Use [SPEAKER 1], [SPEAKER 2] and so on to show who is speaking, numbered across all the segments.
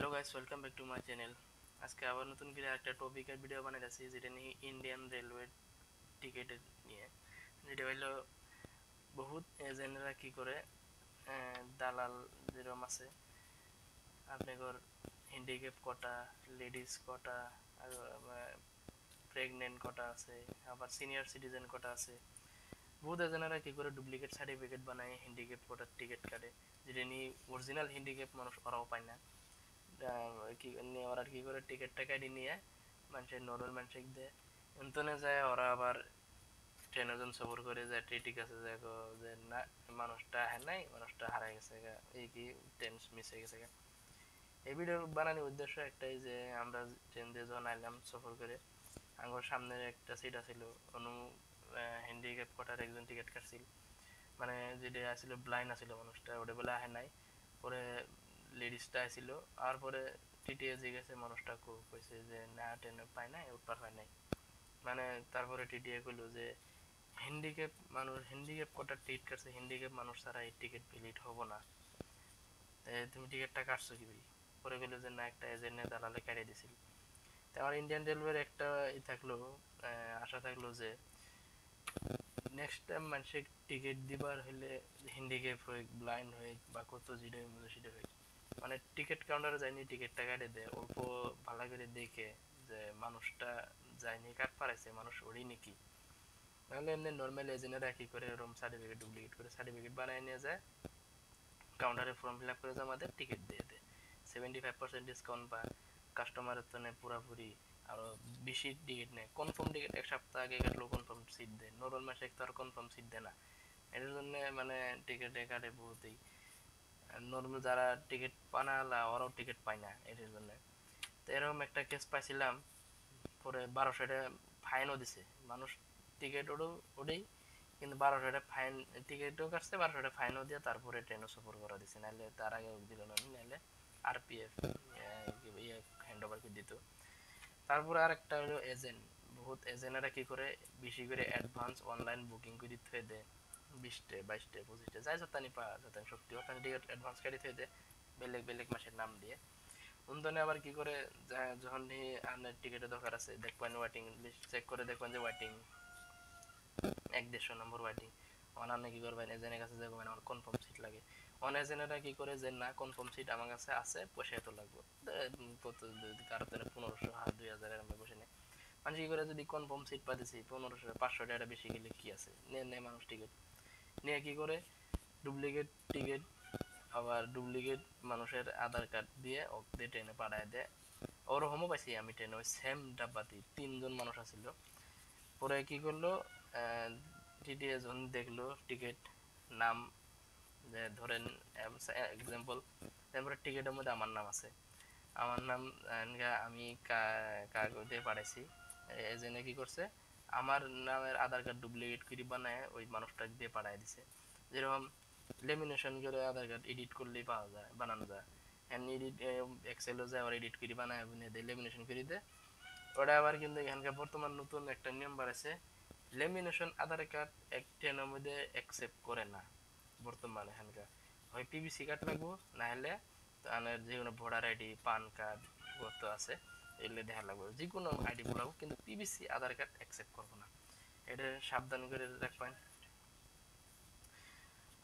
[SPEAKER 1] Hello guys, welcome back to my channel. আজকে আবার নতুন করে একটা টপিকের ভিডিও বানাইতেছি, যেটা নিয়ে ইন্ডিয়ান রেলওয়ে টিকেটের নিয়ে। যেটা হইলো বহুত এজেন্টরা কি করে, দালাল যেরকম আছে আপনার হ্যান্ডিক্যাপ কোটা, লেডিস কোটা, আর প্রেগনেন্ট কোটা আছে, আবার সিনিয়র সিটিজেন কোটা আছে। বহুত এজেন্টরা কি করে ডুপ্লিকেট সার্টিফিকেট বানায় হ্যান্ডিক্যাপ কোটার টিকিট কাটে, যেটা নিয়ে অরিজিনাল হ্যান্ডিক্যাপ মানুষ ওরাও পায় না। কি নিয়ে ওরা কি করে টিকিটটা কেটে নিয়ে মানুষের নর্মাল মানুষকে দেয়। এন্তনে যায় ওরা আবার ট্রেনে জন সফর করে যায়, ঠিক আছে দেখো যে না, মানুষটা হ্যাঁ নাই, মানুষটা হারাই গেছে এই কি ট্রেন মিস হয়ে গেছে। এই ভিডিও বানানোর উদ্দেশ্য একটাই যে আমরা ট্রেন দিয়ে যখন আইলাম সফর করে, আমার সামনের একটা সিট আছিল, অনু হ্যান্ডিক্যাপ কোটার একজন টিকিট কাটছিল, মানে যেটা আসলে ব্লাইন্ড আছিল মানুষটা, ওটা বলে আহে নাই। পরে লেডিসটা আসছিল, আর পরে টিটিএ জিজ্ঞেসে মানুষটা কইছে যে না ট্রেনে পায় নাই, উঠবার পায় নাই। মানে তারপরে টিটিএ কইলো যে হ্যান্ডিক্যাপ মানুষ, হ্যান্ডিক্যাপ কটার টিকিট কাটছে, হ্যান্ডিক্যাপ মানুষ ছাড়া এই টিকিট ভ্যালিড হবো না, তুমি টিকিটটা কাটছো কি ভাই? পরে কইলো যে না, একটা এজেন্টে দালালে কেটে দিছিল। তো আমার ইন্ডিয়ান রেলওয়ের একটা ই থাকলো, আশা থাকলো যে নেক্সট টাইম মানুষের টিকিট দিবার হইলে হ্যান্ডিক্যাপ হই, ব্লাইন্ড হই, বা কত যেটা মধ্যে সেটা হই, মানে টিকিট কাউন্টারে যায়নি টিকিটটা কাটে দেয় অল্প ভালো করে দেখে যে মানুষটা যায়নি কাট পারাইছে, মানুষ ওড়ি নাকি। নাহলে এমনি নর্মাল এজেন্টরা কি করে এরকম সার্টিফিকেট ডুপ্লিকেট করে সার্টিফিকেট বানায় নিয়ে যায়, কাউন্টারে ফর্ম ফিল আপ করে জমা দেয়, টিকিট দিয়ে দেয়, 75% ডিসকাউন্ট বা কাস্টমারের তো নেয় পুরাপুরি, আরো বেশি টিকিট নেয়। কনফার্ম টিকিট এক সপ্তাহ আগে কাটলেও কনফার্ম সিট দেয়, নর্মাল মাসে তো আর কনফার্ম সিট দেয় না। এটার জন্য মানে টিকিটে কাটে বহুতই, নর্মাল যারা টিকিট পানালা ওরাও টিকিট পায় না এটার জন্য। তো এরকম একটা কেস পাইছিলাম, পরে 1200 টাকা ফাইনও দিছে মানুষ, টিকিট ওডেই, কিন্তু 1200 টাকা ফাইন, টিকিটও কাটছে, 1200 টাকা ফাইনও দিয়ে তারপরে ট্রেনও সফর করা দিছে, নাহলে তার আগে দিল না, নাহলে আরপিএফ ইয়ে হ্যান্ড ওভার করে দিত। তারপরে আর একটা হলো এজেন্ট, বহুত এজেন্টরা কি করে বেশি করে অ্যাডভান্স অনলাইন বুকিং করে থুয়ে দেয়, 20টে 22টে 25টে যাই যতানি পা যতানি শক্তি ওখানে টিকিট অ্যাডভান্স করে থুয়ে দেয়, বেলেগ বেলেগ মাসের নাম দিয়ে। উনতনে আবার কি করে, যখন আপনার টিকিটের দরকার আছে, দেখবেন ওয়েটিং লিস্ট চেক করে দেখবেন যে ওয়েটিং 1-150 নম্বর ওয়েটিং, অনান্য কি করবেন এজেন্টের কাছে যাবেন আমার কনফার্ম সিট লাগে। অন এজেন্টরা কি করে যে না, কনফার্ম সিট আমার কাছে আছে, পয়সা এত লাগবে, কত কারো তো 1500 2000 এর বসে নেই। মানুষ কি করে যদি কনফার্ম সিট পাইতেছি 1500 500 টাকা বেশি গেলে কি আছে, নেয় মানুষ টিকিট নিয়ে কি করে ডুপ্লিকেট টিকিট, আবার ডুপ্লিকেট মানুষের আধার কার্ড দিয়ে ওকে ট্রেনে পাঠায় দেয়। ওরকমও পাইছি আমি ট্রেনে, ওই সেম ডাব্বাতে 3জন মানুষ আছিল। পরে কি করলো, টিটিএ যখন দেখলো টিকিট নাম, যে ধরেন এক্সাম্পল, তারপরে টিকিটের মধ্যে আমার নাম আছে, আমার নাম আমি কাগজে পাঠাইছি, এজেন্টে কি করছে আমার নামের আধার কার্ড ডুপ্লিকেট করে বানায় ওই মানুষটাকে দিয়ে পাঠায় দিছে। যেরকম লেমিনেশন করে আধার কার্ড এডিট করলেই পাওয়া যায়, বানানো যায়, এন্ড এডিট এক্সেলও যায় আর এডিট করে বানায় দেয়, লেমিনেশন করে দেয়। ওটা আবার কিন্তু এখানকার বর্তমান নতুন একটা নিয়ম বাড়াইছে, লেমিনেশন আধার কার্ড একটেনের মধ্যে অ্যাকসেপ্ট করে না বর্তমানে এখানকার, হয় পিভিসি কার্ড লাগবো, না হলে তাহলে যে কোনো ভোটার আইডি পান কার্ড কত আছে এগুলো দেখা লাগবে, যে কোনো আইডি বলাবো, কিন্তু পিভিসি আধার কার্ড অ্যাকসেপ্ট করবো না, এটা সাবধান করে রাখবেন।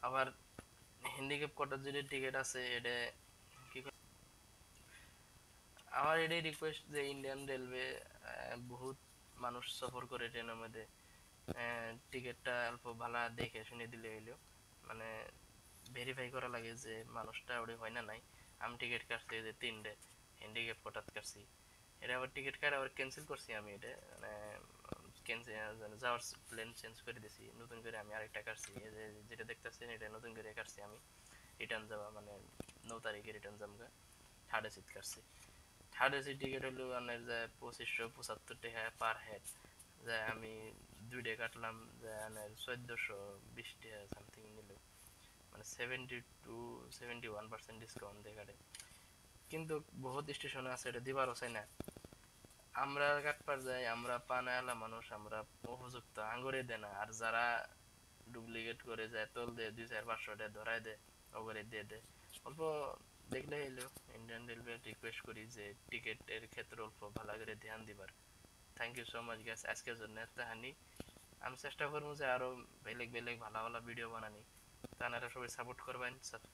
[SPEAKER 1] আবার হ্যান্ডিক্যাপ কোটার যে টিকিট আছে এটা কি আমার এটাই রিকোয়েস্ট যে ইন্ডিয়ান রেলওয়ে, বহুত মানুষ সফর করে ট্রেনের মধ্যে, টিকিটটা অল্প ভালো দেখে শুনে দিলে হইলো, মানে ভেরিফাই করা লাগে যে মানুষটা ওটা হয় না নাই। আমি টিকিট কাটছি যে 3টে হ্যান্ডিক্যাপ কোটাত কাটছি, এটা আবার টিকিট কাটা আবার ক্যান্সেল করছি আমি, এটা মানে ক্যান্সেল যাওয়ার প্ল্যান চেঞ্জ করে দিছি, নতুন করে আমি আরেকটা কাটছি, এই যে যেটা দেখতেছেন এটা নতুন করে কাটছি আমি, রিটার্ন যাওয়া মানে 9 তারিখে রিটার্ন যাবো, থার্ড এসি কাটছি। থার্ড এসি টিকিট হলো আপনার যে 2575 টাকা পার হেড, যে আমি 2 ডে কাটলাম, যে আপনার 1420 টাকা সামথিং নিল, মানে 70 to 71% ডিসকাউন্ট দিয়ে কাটে। কিন্তু বহুত স্টেশনে আছে এটা দিবারও চাই না, আমরা কাটপার যাই, আমরা পানাওয়ালা মানুষ, আমরা উপযুক্ত আঙ্গুরে দেয় না, আর যারা ডুপ্লিকেট করে যায় তোল দেয় 200-500 টাকা ধরাই দেয় ওগুলো দিয়ে দেয়, অল্প দেখলে এলো ইন্ডিয়ান রেলওয়ে রিকোয়েস্ট করি যে টিকেটের ক্ষেত্রে অল্প ভালো করে ধ্যান দিবার। Thank you so much guys আজকের জন্য এতখানি। আমি চেষ্টা করবো যে আরো বেলেগ বেলেগ ভালো ভালো ভিডিও বানানি। তা আপনারা সবাই সাপোর্ট করবেন।